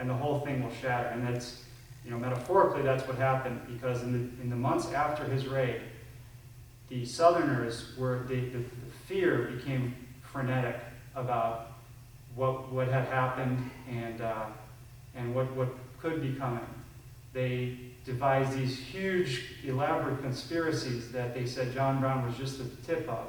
and the whole thing will shatter. And that's, metaphorically, that's what happened, because in the months after his raid, the Southerners the fear became frenetic about what had happened and what could be coming. They devised these huge, elaborate conspiracies that they said John Brown was just the tip of.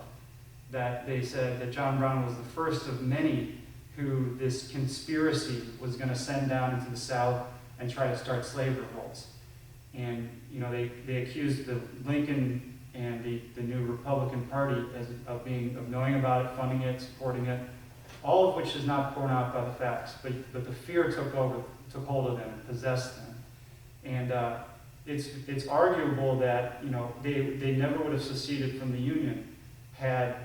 That they said that John Brown was the first of many who this conspiracy was going to send down into the South and try to start slave revolts. And they accused the Lincoln and the new Republican Party of knowing about it, funding it, supporting it, all of which is not borne out by the facts. But the fear took hold of them, and possessed them. And it's arguable that they never would have seceded from the Union had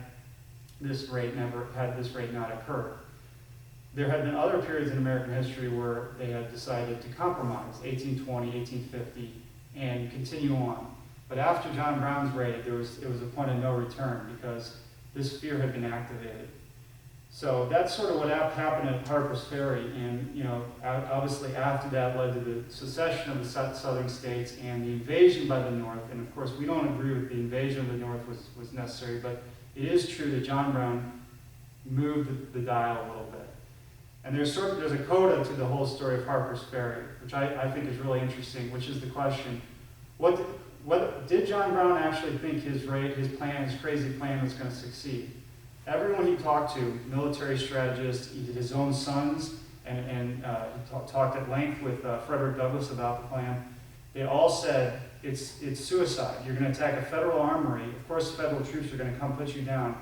this raid not occurred. There had been other periods in American history where they had decided to compromise, 1820, 1850, and continue on. But after John Brown's raid, it was a point of no return, because this fear had been activated. So that's sort of what happened at Harper's Ferry, and obviously after that led to the secession of the southern states and the invasion by the North. And of course, we don't agree with the invasion of the North was necessary, but it is true that John Brown moved the dial a little bit. And there's a coda to the whole story of Harper's Ferry, which I think is really interesting, which is the question: did John Brown actually think his crazy plan was going to succeed? Everyone he talked to, military strategists, his own sons, and he talked at length with Frederick Douglass about the plan. They all said it's suicide. You're going to attack a federal armory. Of course, federal troops are going to come put you down.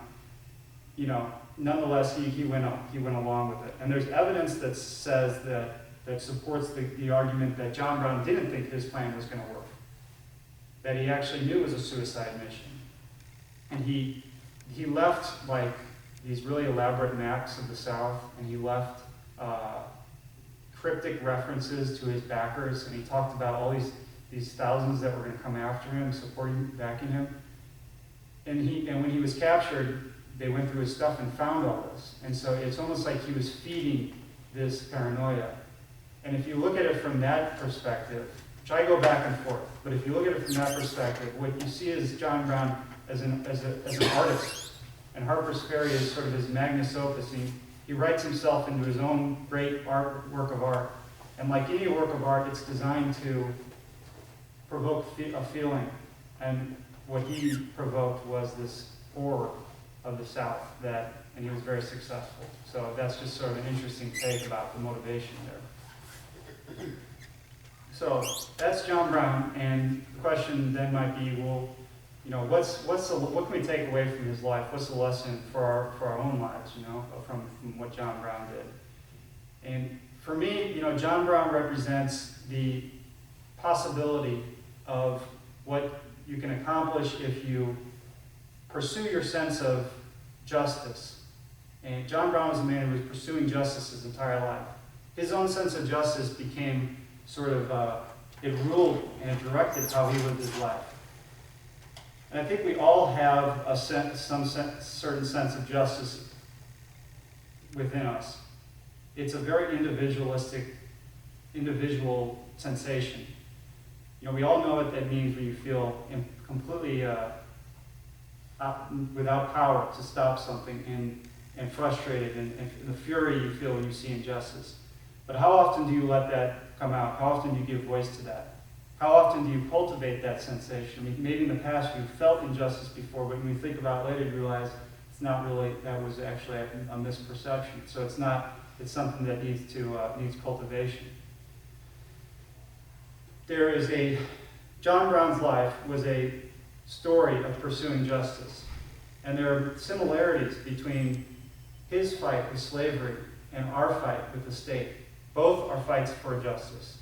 Nonetheless, he went along with it. And there's evidence that says that supports the argument that John Brown didn't think his plan was going to work. That he actually knew it was a suicide mission. And he left like these really elaborate maps of the South, and he left cryptic references to his backers, and he talked about all these thousands that were going to come after him, backing him. And when he was captured, they went through his stuff and found all this. And so it's almost like he was feeding this paranoia. And if you look at it from that perspective, which I go back and forth, but if you look at it from that perspective, what you see is John Brown as an artist. And Harper's Ferry is sort of his magnus opus. He writes himself into his own great work of art. And like any work of art, it's designed to provoke a feeling. And what he provoked was this horror of the South, and he was very successful. So that's just sort of an interesting take about the motivation there. So that's John Brown, and the question then might be, well, what can we take away from his life? What's the lesson for our own lives, from what John Brown did? And for me, John Brown represents the possibility of what you can accomplish if you pursue your sense of justice. And John Brown was a man who was pursuing justice his entire life. His own sense of justice became sort of, it ruled and it directed how he lived his life. And I think we all have some certain sense of justice within us. It's a very individual sensation. We all know what that means when you feel completely without power to stop something and frustrated and the fury you feel when you see injustice. But how often do you let that come out? How often do you give voice to that? How often do you cultivate that sensation? I mean, maybe in the past you felt injustice before, but when you think about it later, you realize it's not really, that was actually a misperception. So it's something that needs cultivation. John Brown's life was a story of pursuing justice. And there are similarities between his fight with slavery and our fight with the state. Both are fights for justice.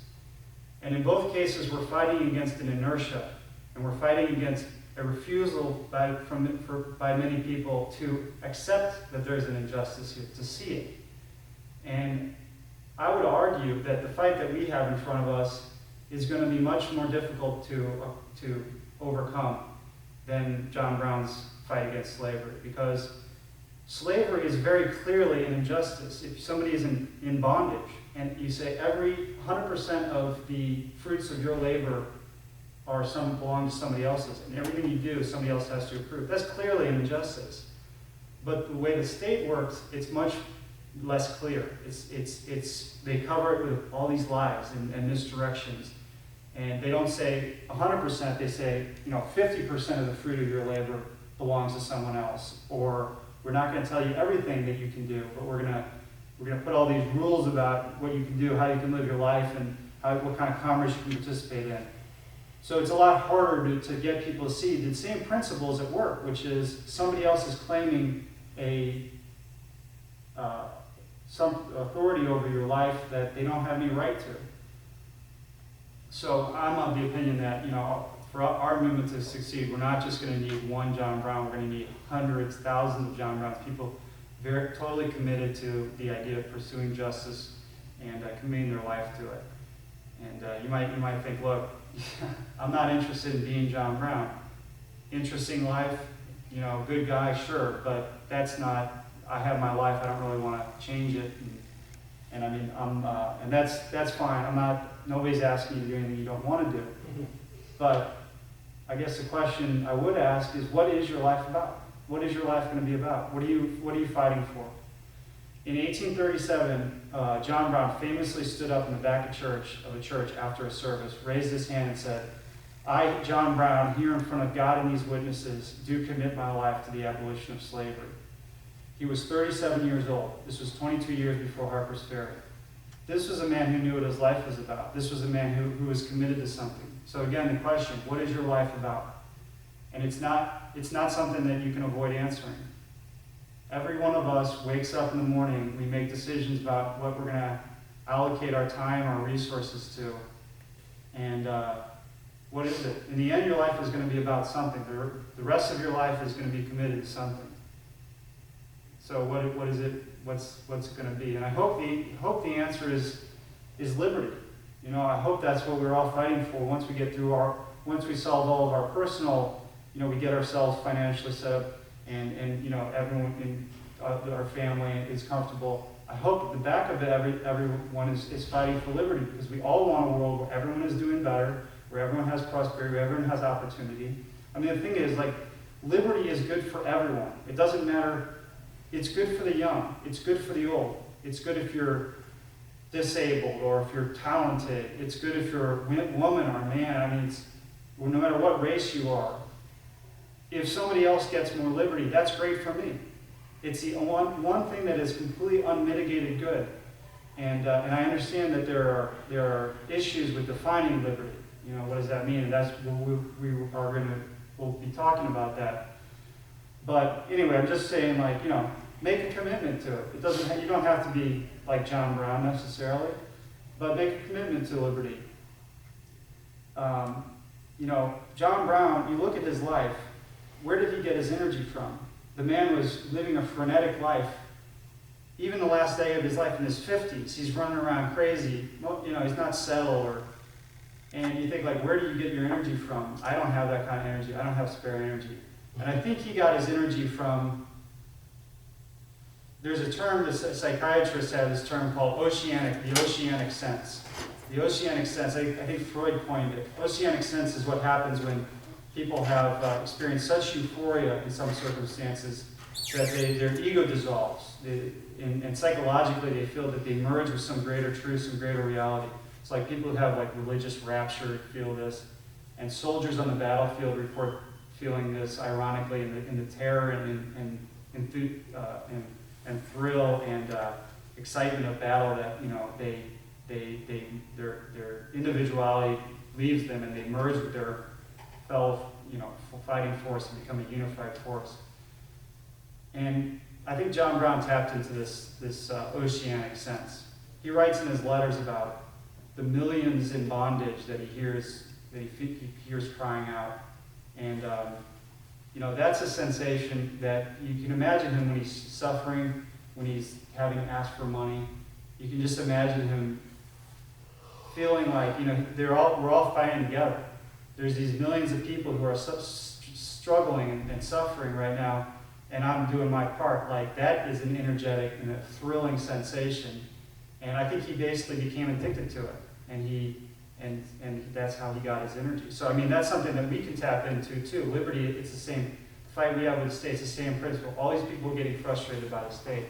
And in both cases, we're fighting against an inertia, and we're fighting against a refusal by many people to accept that there's an injustice here, to see it. And I would argue that the fight that we have in front of us is going to be much more difficult to overcome than John Brown's fight against slavery, because slavery is very clearly an injustice. If somebody is in bondage, and you say every 100% of the fruits of your labor belong to somebody else's, and everything you do, somebody else has to approve. That's clearly an injustice. But the way the state works, it's much less clear. They cover it with all these lies and misdirections. And they don't say 100%, they say, 50% of the fruit of your labor belongs to someone else. Or we're not going to tell you everything that you can do, but we're going to put all these rules about what you can do, how you can live your life, and what kind of commerce you can participate in. So it's a lot harder to get people to see the same principles at work, which is somebody else is claiming some authority over your life that they don't have any right to. So I'm of the opinion that, for our movement to succeed, we're not just going to need one John Brown, we're going to need hundreds, thousands of John Browns, people totally committed to the idea of pursuing justice and committing their life to it. And you might think, look, I'm not interested in being John Brown. Interesting life, good guy, sure, but that's not. I have my life. I don't really want to change it, and I mean, and that's fine. I'm not. Nobody's asking you to do anything you don't want to do. Mm-hmm. But I guess the question I would ask is, what is your life about? What is your life going to be about? What are you fighting for? In 1837, John Brown famously stood up in the back of a church after a service, raised his hand and said, "I, John Brown, here in front of God and these witnesses, do commit my life to the abolition of slavery." He was 37 years old. This was 22 years before Harper's Ferry. This was a man who knew what his life was about. This was a man who was committed to something. So again, the question, what is your life about? And it's not something that you can avoid answering. Every one of us wakes up in the morning, we make decisions about what we're going to allocate our time, our resources to. And what is it? In the end, your life is going to be about something. The rest of your life is going to be committed to something. So what is it? What's it going to be? And I hope the answer is liberty. I hope that's what we're all fighting for. Once we solve all of our personal, we get ourselves financially set up, and everyone in our family is comfortable. I hope at the back of it, everyone is fighting for liberty, because we all want a world where everyone is doing better, where everyone has prosperity, where everyone has opportunity. I mean, the thing is, liberty is good for everyone. It doesn't matter. It's good for the young. It's good for the old. It's good if you're disabled or if you're talented. It's good if you're a woman or a man. I mean, no matter what race you are. If somebody else gets more liberty, that's great for me. It's the one thing that is completely unmitigated good. And I understand that there are issues with defining liberty. What does that mean? And that's we'll be talking about that. But anyway, I'm just saying, make a commitment to it. You don't have to be like John Brown necessarily, but make a commitment to liberty. John Brown, you look at his life, where did he get his energy from? The man was living a frenetic life. Even the last day of his life in his 50s, he's running around crazy. Well, he's not settled. And you think, where do you get your energy from? I don't have that kind of energy. I don't have spare energy. And I think he got his energy from, there's a term, the psychiatrists have this term called the oceanic sense. The oceanic sense, I think Freud coined it. Oceanic sense is what happens when people have experienced such euphoria in some circumstances that their ego dissolves. And psychologically they feel that they merge with some greater truth, some greater reality. It's like people who have religious rapture feel this. And soldiers on the battlefield report feeling this, ironically, in the terror and thrill and excitement of battle, that their individuality leaves them and they merge with their fellow fighting force and become a unified force. And I think John Brown tapped into this oceanic sense. He writes in his letters about the millions in bondage that he hears crying out. And, that's a sensation that you can imagine him when he's suffering, when he's having asked for money. You can just imagine him feeling like, we're all fighting together. There's these millions of people who are struggling and suffering right now, and I'm doing my part. That is an energetic and a thrilling sensation. And I think he basically became addicted to it, and that's how he got his energy. So I mean, that's something that we can tap into too. Liberty, it's the same fight we have with the state. It's the same principle. All these people are getting frustrated by the state.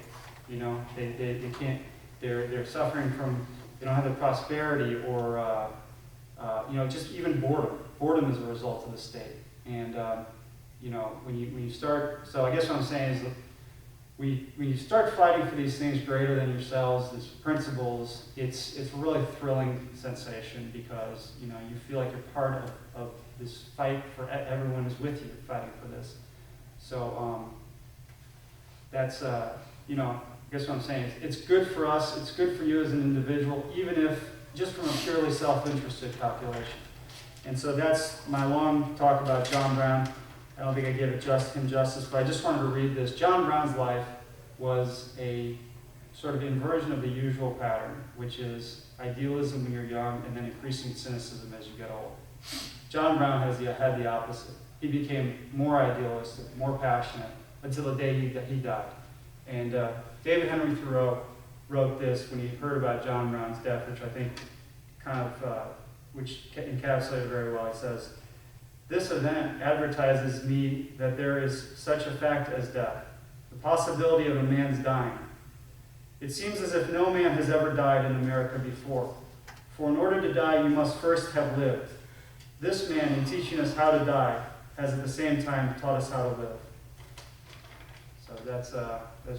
You know, they can't. They're suffering from, they don't have the prosperity or you know, just even boredom. Boredom is a result of the state. And you know, when you start, so I guess what I'm saying is that when you start fighting for these things greater than yourselves, these principles, it's a really thrilling sensation, because you know, you feel like you're part of this fight for everyone who's with you fighting for this. So that's you know, I guess what I'm saying is it's good for us, it's good for you as an individual, even if just from a purely self-interested calculation. And so that's my long talk about John Brown. I don't think I gave him justice, but I just wanted to read this. John Brown's life was a sort of inversion of the usual pattern, which is idealism when you're young and then increasing cynicism as you get old. John Brown had the opposite. He became more idealistic, more passionate, until the day he died. And David Henry Thoreau wrote this when he heard about John Brown's death, which I think kind of, which encapsulated very well. He says, "This event advertises me that there is such a fact as death, the possibility of a man's dying. It seems as if no man has ever died in America before, for in order to die you must first have lived. This man, in teaching us how to die, has at the same time taught us how to live." So that's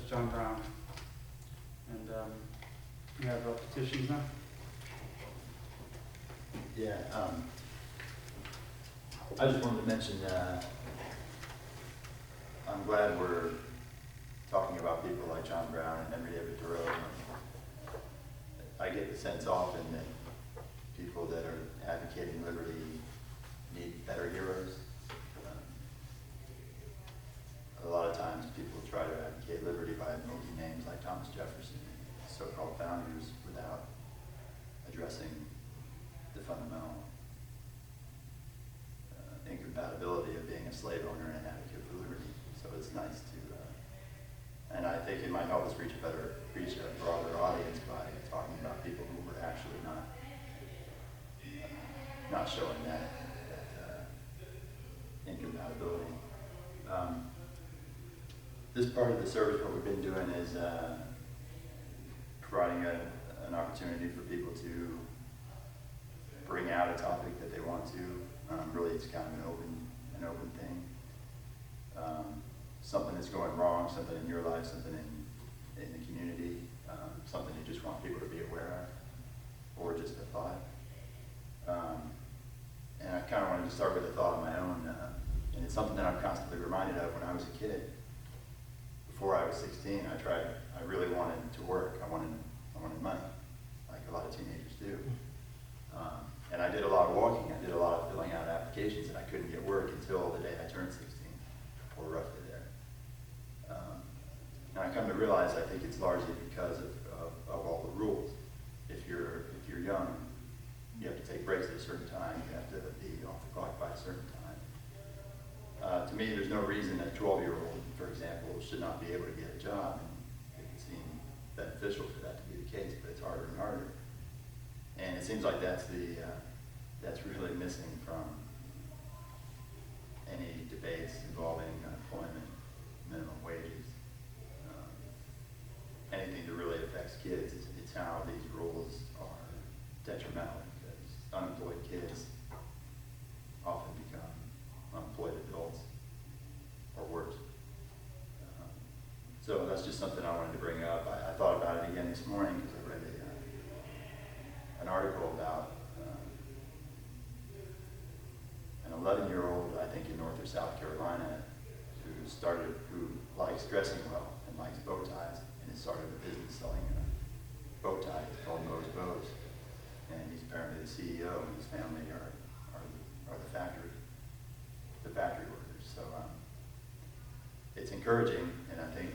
John Brown. And we have petitions now. Yeah, I just wanted to mention, I'm glad we're talking about people like John Brown and Henry David Thoreau. I get the sense often that people that are advocating liberty need better heroes. A lot of times people try to advocate liberty by making names like Thomas Jefferson, so-called founders, without addressing the fundamental incompatibility of being a slave owner and an advocate for liberty. So it's nice to, and I think it might help us reach a broader audience by talking about people who were actually not showing that incompatibility. This part of the service, what we've been doing is providing an opportunity for people to bring out a topic that they want to. Really, it's kind of an open thing. Something that's going wrong, something in your life, something in the community, something you just want people to be aware of, or just a thought. And I kind of wanted to start with a thought of my own, and it's something that I'm constantly reminded of when I was a kid. Before I was 16, I really wanted to work. I wanted money, like a lot of teenagers do. And I did a lot of walking. I did a lot of filling out applications, and I couldn't get work until the day I turned 16, or roughly there. And I come to realize I think it's largely because of all the rules. If you're young, you have to take breaks at a certain time. You have to be off the clock by a certain time. To me, there's no reason that a 12-year-old, for example, should not be able to get a job. And it can seem beneficial for that to be the case, but it's harder and harder. And it seems like that's really missing from any debates involving unemployment, minimum wages, anything that really affects kids. It's how these rules are detrimental, because unemployed kids often become unemployed adults, or worse. So that's just something I wanted to bring up. I thought about it again this morning because I read an article about an 11-year-old, I think in North or South Carolina, who likes dressing well and likes bow ties, and has started a business selling bow ties called Moe's Bows. And he's apparently the CEO, and his family are the factory workers. So it's encouraging, and I think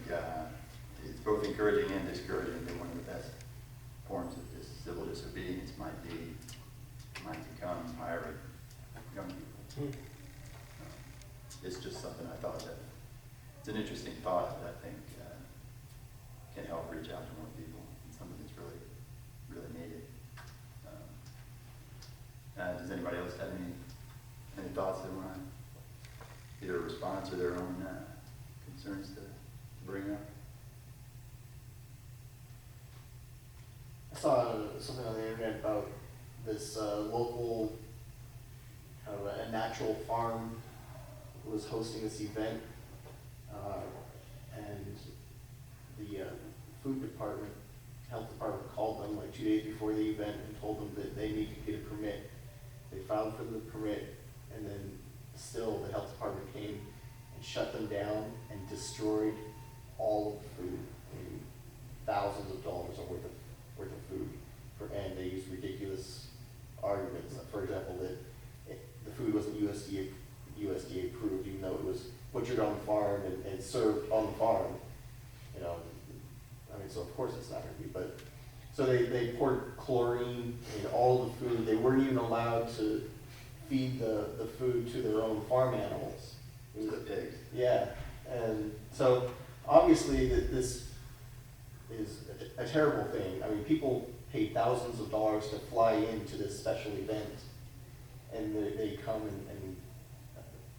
it's both encouraging and discouraging that one of the best forms of this civil disobedience might become hiring young people. It's just something I thought that it's an interesting thought that I think can help reach out to more people, and something that's really any thoughts they want to, either a response or their own concerns to bring up? I saw something on the internet about this local kind of a natural farm was hosting this event, and the food department, health department called them like 2 days before the event and told them that they needed to get a permit. They filed for the permit, and then still the health department came and shut them down and destroyed all of the food. I mean, thousands of dollars worth of food, and they used ridiculous arguments. For example, that the food wasn't USDA approved, even though it was butchered on the farm and served on the farm. You know, I mean, so of course it's not going to be. But so they poured chlorine in all the food. They weren't even allowed to feed the food to their own farm animals. To the pigs. Yeah, and so obviously this is a terrible thing. I mean, people paid thousands of dollars to fly into this special event, and they come and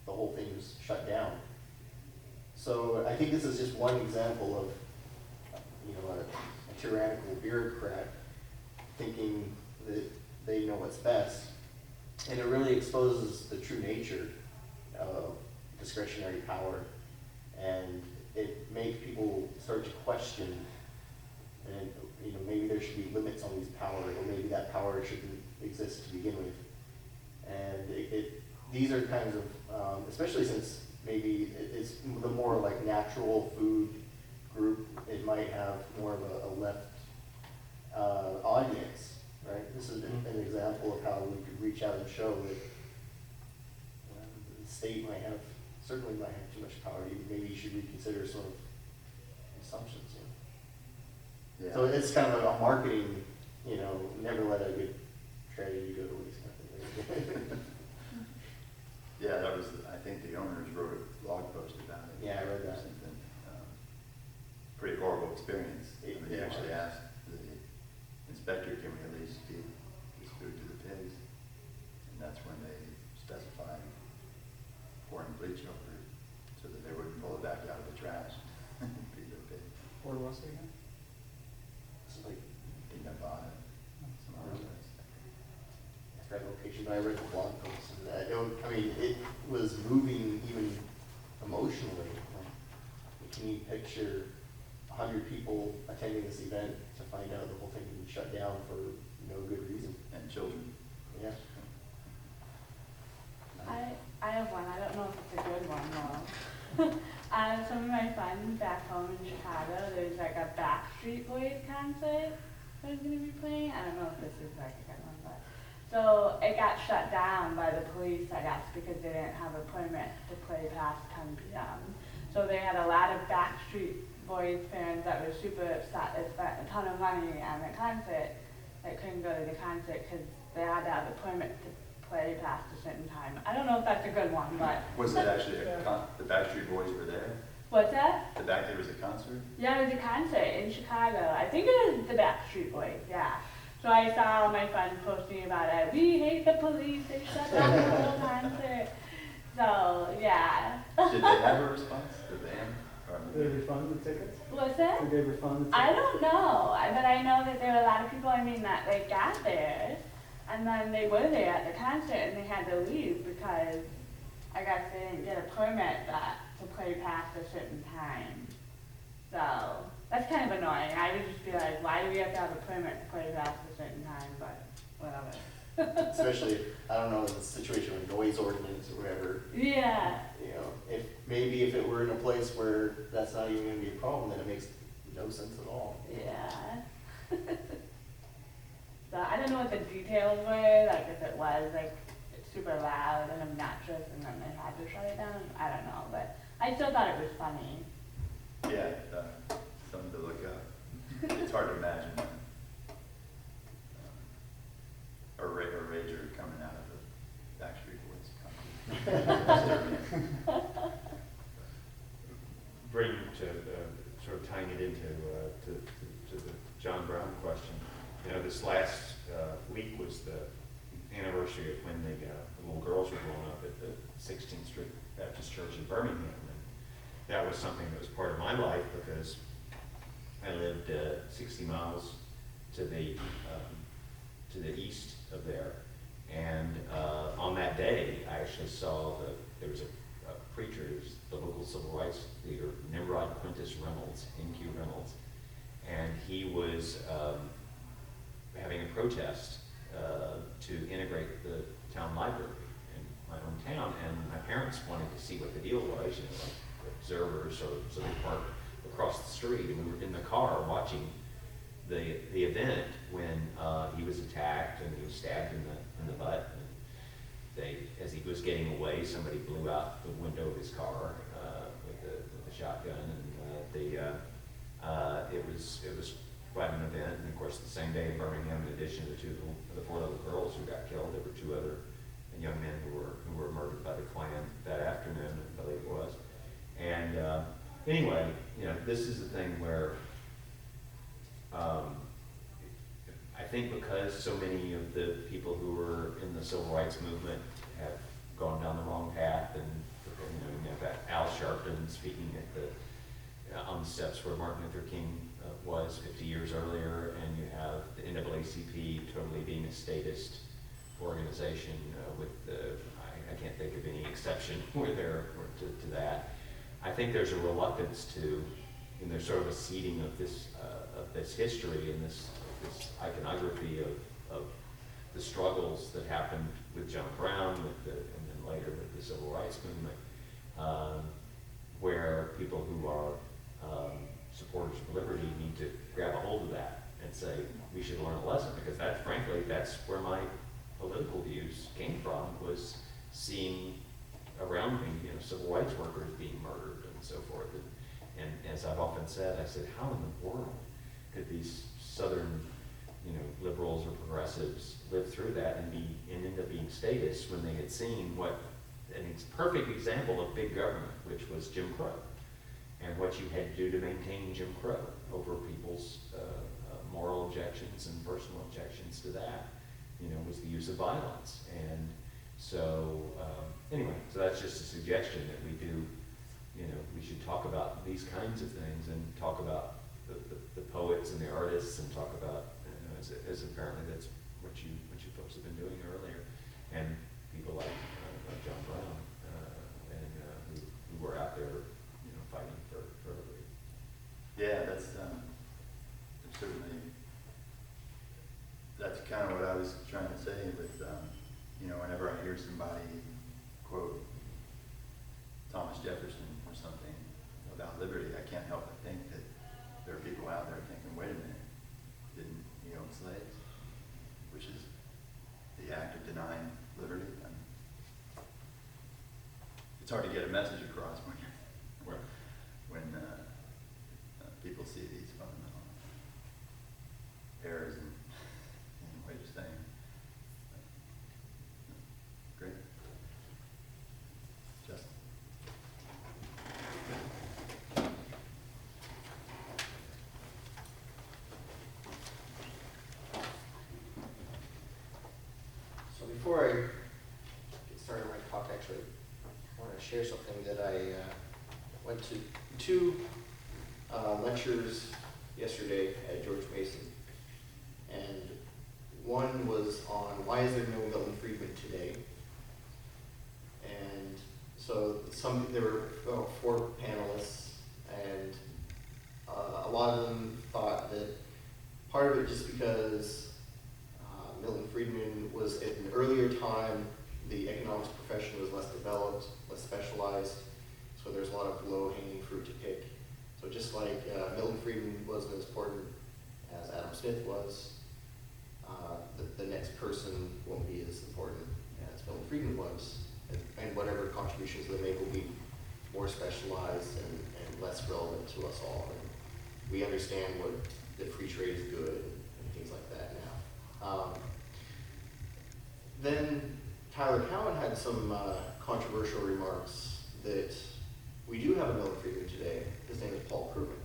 the whole thing is shut down. So I think this is just one example of, you know, a tyrannical bureaucrat thinking that they know what's best, and it really exposes the true nature of discretionary power, and it makes people start to question, and you know, maybe there should be limits on these power, or maybe that power shouldn't exist to begin with. And these are kinds of, especially since maybe it's the more like natural food group, it might have more of a left audience, right? This is an example of how we could reach out and show that the state certainly might have too much power. Maybe you should reconsider sort of assumptions. You know? Yeah. So it's kind of a marketing, you know, never let a good tragedy go to waste kind of thing. Yeah, that was, I think the owners wrote a blog post about it. Yeah, I read that. Something, pretty horrible experience. I mean, they actually asked the inspector, can we at least feed this food to the pigs? And that's when they specified pouring bleach over it so that they wouldn't pull it back out of the trash and feed their pigs. Where was it again? It's like, I think I bought it. Some other place. I forgot the location, but I read the blog post, and I mean, it was moving even emotionally. Like, can you picture 100 people attending this event to find out the whole thing had been shut down for no good reason? And children. Yeah. I have one. I don't know if it's a good one though. Some of my friends back home in Chicago, there's like a Backstreet Boys concert that is going to be playing. I don't know if this is like a good one, but so it got shut down by the police, I guess, because they didn't have a permit to play past 10 p.m. So they had a lot of Backstreet Boys fans that were super upset. They spent a ton of money on the concert that couldn't go to the concert because they had to have a permit to play past a certain time. I don't know if that's a good one, but Was it actually the Backstreet Boys were there? what's that? There was a concert? Yeah, it was a concert in Chicago. I think it was the Backstreet Boys, yeah. So I saw my friends posting about it. We hate the police, they shut down the whole concert. So, yeah. Did they have a response? Did they? Did they refund the tickets? What's that? Did they refund the tickets? I don't know, but I know that there were a lot of people, I mean, that they got there, and then they were there at the concert, and they had to leave because I guess they didn't get a permit to play past a certain time. So, that's kind of annoying. I would just be like, why do we have to have a permit to play past a certain time, but whatever. Especially, I don't know, in the situation with noise ordinance or whatever. Yeah. You know, if it were in a place where that's not even going to be a problem, then it makes no sense at all. Yeah. So I don't know what the details were, like if it was like super loud and obnoxious and then they had to shut it down. I don't know, but I still thought it was funny. Yeah, something to look up. It's hard to imagine a rager coming out of the Backstreet Boys. Bring to sort of tying it into to the John Brown question. You know, this last week was the anniversary of when the little girls were growing up at the 16th Street Baptist Church in Birmingham. And that was something that was part of my life because I lived 60 miles to the east of there. And on that day, I actually saw there was a preacher, who was the local civil rights leader, Nimrod Quintus Reynolds, N.Q. Reynolds, and he was having a protest to integrate the town library in my hometown, and my parents wanted to see what the deal was, you know, like observers, so they parked across the street, and we were in the car watching the event when he was attacked and he was stabbed in the butt. And as he was getting away, somebody blew out the window of his car with the shotgun, and it was quite an event. And of course, the same day in Birmingham, in addition to the four little girls who got killed, there were two other young men who were murdered by the Klan that afternoon, I believe it was. And anyway, you know, this is the thing where I think because so many of the people who were in the civil rights movement have gone down the wrong path, and you have got Al Sharpton speaking on the steps where Martin Luther King was 50 years earlier, and you have the NAACP totally being a statist organization with I can't think of any exception where to that. I think there's a reluctance to, and there's sort of a seeding of this history and this iconography of the struggles that happened with John Brown, and then later with the civil rights movement, where people who are supporters of liberty need to grab a hold of that and say, we should learn a lesson, because frankly, that's where my political views came from, was seeing around me, you know, civil rights workers being murdered and so forth. And as I've often said, I said, how in the world could these Southern, you know, liberals or progressives live through that and end up being statists when they had seen what a perfect example of big government, which was Jim Crow, and what you had to do to maintain Jim Crow over people's moral objections and personal objections to that, you know, was the use of violence. And so anyway, so that's just a suggestion that we do, you know, we should talk about these kinds of things and talk about the poets and the artists, and talk about, you know, as apparently that's what you folks have been doing earlier, and people like John Brown and who were out there, you know, fighting for liberty. Yeah, that's certainly, that's kind of what I was trying to say with, you know, whenever I hear somebody quote Thomas Jefferson or something about liberty, I can't help but think that there are people out there thinking, wait a minute, didn't he own slaves? Which is the act of denying liberty. I mean, it's hard to get a message across when people see these fundamental errors in what you're saying. Great. Justin. So before I get started on my talk, actually, I want to share something that I went to two lectures yesterday at George Mason, and one was on why is there no Milton Friedman today, and so there were 4 panelists, and a lot of them thought that part of it just because Milton Friedman was at an earlier time, the economics profession was less developed, less specialized, so there's a lot of low-hanging fruit to pick. So just like Milton Friedman wasn't as important as Adam Smith was, the next person won't be as important as Milton Friedman was, and whatever contributions they make will be more specialized and less relevant to us all. And we understand that free trade is good and things like that now. Then Tyler Cowen had some controversial remarks that we do have a Milton Friedman today. His name is Paul Krugman.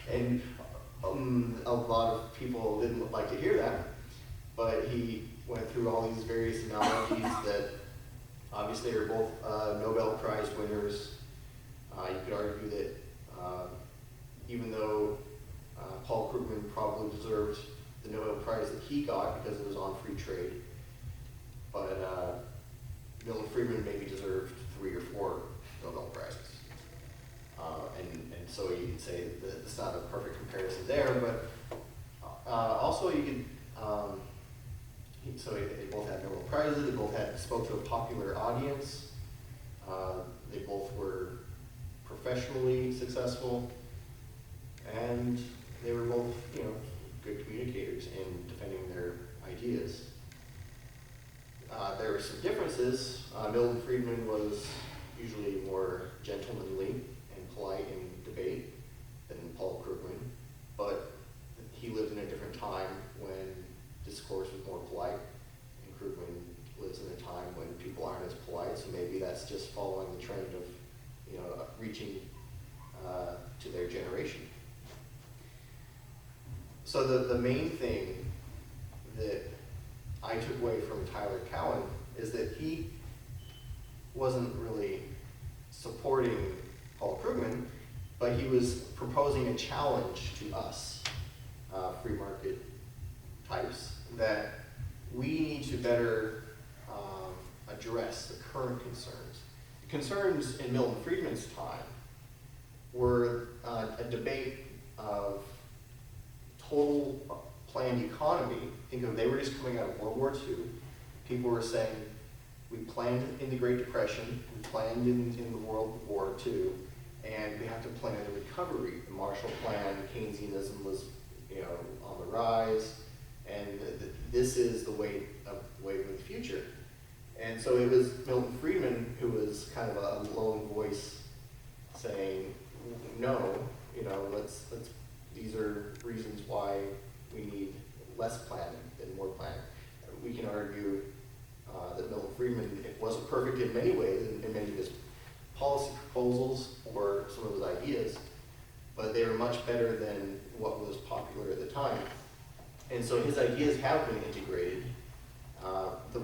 And a lot of people didn't like to hear that, but he went through all these various analogies that obviously are both Nobel Prize winners. You could argue that even though Paul Krugman probably deserved the Nobel Prize that he got because it was on free trade, but Milton Friedman maybe deserved 3 or 4 Nobel Prizes. And so you could say that it's not a perfect comparison there, but also you could, so they both had Nobel Prizes, they both spoke to a popular audience, they both were professionally successful, and they were both, good communicators in defending their ideas. There were some differences. Milton Friedman was usually more gentlemanly and polite in debate than Paul Krugman, but he lived in a different time when discourse was more polite, and Krugman lives in a time when people aren't as polite, so maybe that's just following the trend of, reaching to their generation. So the main thing that I took away from Tyler Cowen is that he wasn't really supporting Paul Krugman, but he was proposing a challenge to us, free market types, that we need to better address the current concerns. The concerns in Milton Friedman's time were a debate of total planned economy. Think of, they were just coming out of World War II. People were saying, we planned in the Great Depression, we planned in the World War II, and we have to plan a recovery. The Marshall Plan, Keynesianism was, on the rise, and this is the way of the future. And so it was Milton Friedman who was kind of a lone voice saying, no, let's these are reasons why we need less planning than more planning. We can argue that Milton Friedman, it wasn't perfect in many ways, in many of his policy proposals or some of his ideas, but they were much better than what was popular at the time. And so his ideas have been integrated.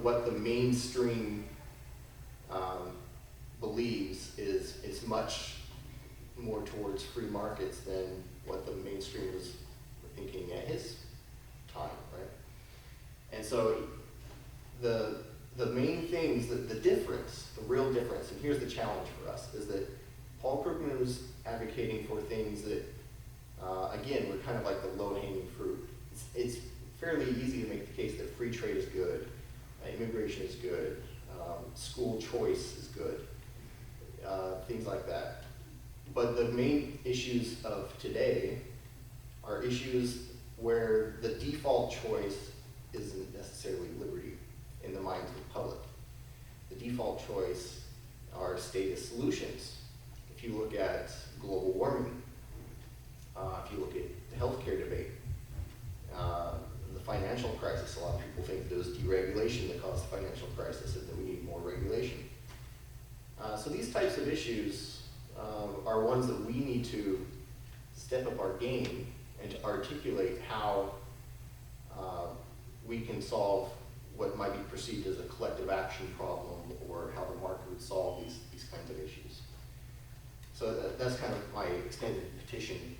What the mainstream believes is much more towards free markets than what the mainstream was thinking at his time, right? And so the main things, the difference, the real difference, and here's the challenge for us, is that Paul Krugman was advocating for things that, again, were kind of like the low-hanging fruit. It's fairly easy to make the case that free trade is good, immigration is good, school choice is good, things like that. But the main issues of today are issues where the default choice isn't necessarily liberty in the minds of the public. The default choice are stated solutions. If you look at global warming, if you look at the healthcare debate, the financial crisis, a lot of people think that it was deregulation that caused the financial crisis and that we need more regulation. So these types of issues are ones that we need to step up our game and to articulate how we can solve what might be perceived as a collective action problem, or how the market would solve these kinds of issues. So that's kind of my extended petition,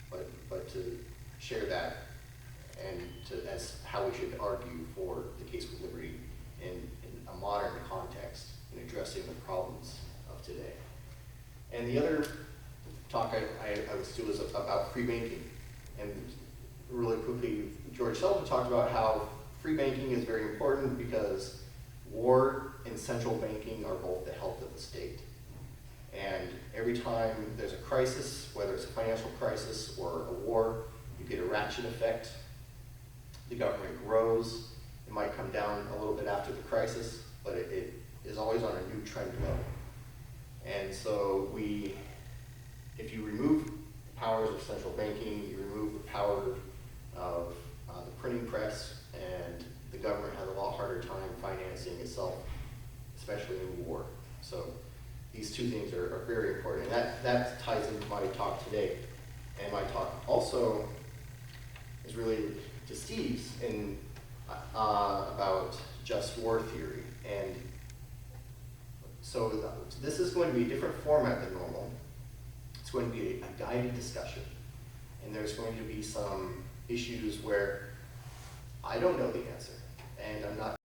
but to share that and that's how we should argue for the case for liberty in a modern context in addressing the problems of today. And the other talk I would do is about free banking. And really quickly, George Stolte talked about how free banking is very important because war and central banking are both the health of the state. And every time there's a crisis, whether it's a financial crisis or a war, you get a ratchet effect. The government grows. It might come down a little bit after the crisis, but it is always on a new trend level. And so if you remove powers of central banking, you remove the power of the printing press, and the government has a lot harder time financing itself, especially in war. So these two things are very important, and that ties into my talk today. And my talk also is related to Steve's, and about just war theory. And so this is going to be a different format than normal. It's going to be a guided discussion. And there's going to be some issues where I don't know the answer, and I'm not